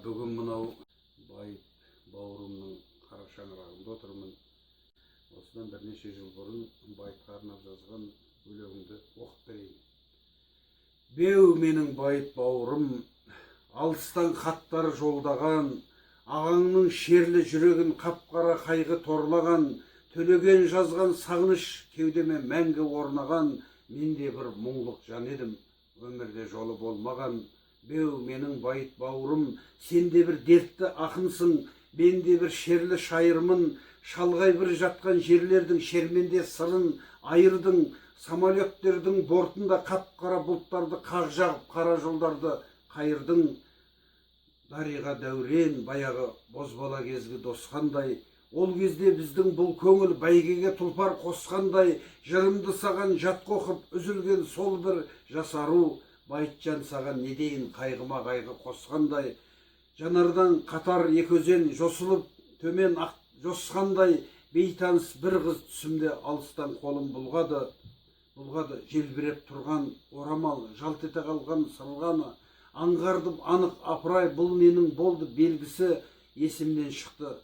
Бүгін мынау байып бауырымның қара шаңырағында отырмын. Осыдан бірнеше жыл бұрын байыпқа арнап жазған өлеңімді оқып берейін. Беу менің байып бауырым, алыстан хаттар жолдаған, ағаңның шерлі жүрегін қап-қара қайғы торлаған, төлеген жазған сағыныш кеудеме мәңгі орнаған, мен де бір мұңлық жан едім, өмірде жолы болмаған. Беу менің байып бауырым, сен де бір дертті ақынсың, мен де бір шерлі шайырмын, шалғай бір жатқан жерлердің шерменде сырын айырдың, самолеттердің бортында қап-қара бұлттарды қақ жағып қара жолдарды қайырдың. Дариға дәурен баяғы бозбала кезгі досқандай, ол кезде біздің бұл көңіл бәйгеге тұлпар қосқандай, жырымды саған жатқа оқып үзілген сол бір жасару, Байтжан саған не дейін қайғыма қайғы қосқандай, жанардан қатар екі өзен жосылып төмен ақ жосқандай, бейтаныс бір қыз түсімде алыстан қолым бұлғады, желбіреп тұрған орамал, жалт ете қалған сырғаны, аңғардым анық апырай бұл менің болды белгісі, есімнен шықты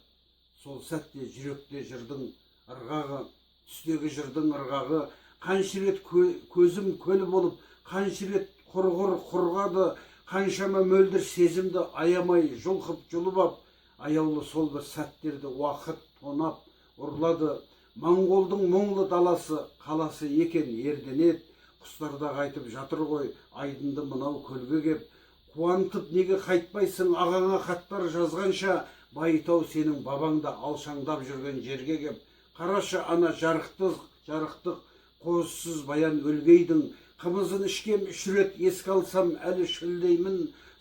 сол сәтте жүректе жырдың ырғағы, түстегі жырдың ырғағы, қанша рет көзім көл болып, қанша рет құрғыр құрғады, қаншама мөлдір сезімді аямай жұлқып жұлып ап, аяулы сол бір сәттерді уақыт тонап ұрлады. Моңғолдың мұңлы даласы қаласы екен ерденет, құстарда қайтып жатыр ғой айдынды мынау көлге кеп, қуантып неге қайтпайсың ағаңа хаттар жазғанша, Байытау сенің бабаңда алшаңдап жүрген жерге кеп. Қарашы ана жарықтық қозсыз баян өлгейдің, қымызын ішкем үш рет еске алсам әлі шөлдеймін,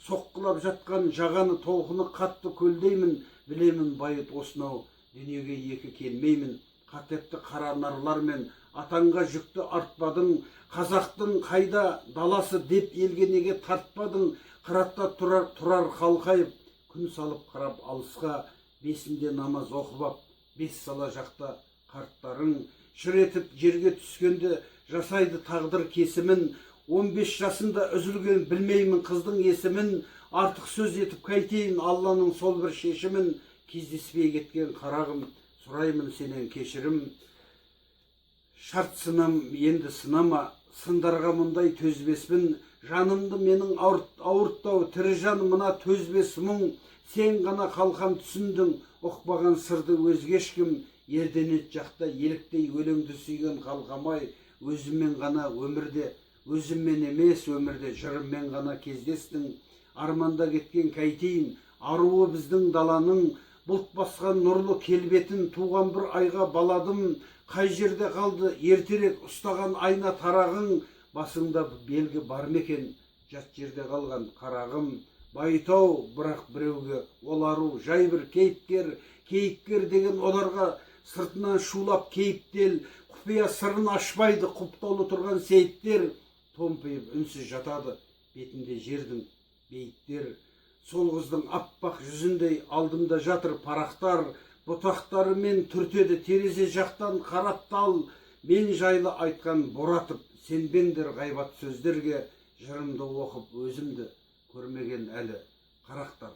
соққылап жатқан жағаны толқыны қатты көлдеймін, білемін байыт осынау дүниеге екі келмеймін. Қатепті қара нарлармен атанға жүкті артпадың, қазақтың қайда даласы деп елге неге тартпадың, қыратта тұрар қалқайып, күн салып қарап алысқа, бесінде намаз оқып ап, бес сала жақта қарттарың, шыр етіп жерге түскенде жасайды тағдыр кесімін, 15 жасында үзілген білмеймін қыздың есімін, артық сөз етіп қайтейін Алланың сол бір шешімін, кездеспей кеткен қарағым, сұраймын сенен кешірім. Шарт сынам енді сынама, сындарға мұндай төзбеспін, жанымды менің ауырттау тірі жан мына төзбес мұң, сен ғана қалқам түсіндің, ұқпаған сырды өзге ешкім, ерденет жақта еліктей өлеңді сүйген қалқамай, өзіммен ғана өмірде, өзіммен емес өмірде жырыммен ғана кездестің. Арманда кеткен қайтейін, аруы біздің даланың, бұлт басқан нұрлы келбетін туған бір айға баладым. Қай жерде қалды ертерек ұстаған айна тарағың, басыңда белгі бар мекен, жат жерде қалған қарағым. Байытау бірақ біреуге ол ару жай бір кейіпкер деген оларға сыртынан шулап кейіптел, құпия сырын ашпайды құптаулы тұрған сейіттер, томпиып үнсіз жатады бетінде жердің бейіттер. Сол қыздың аппақ жүзіндей алдымда жатыр парақтар, бұтақтарымен түртеді терезе жақтан қараттал, мен жайлы айтқан боратып, сенбеңдер ғайбат сөздерге, жырымды оқып өзімді көрмеген әлі қарақтар.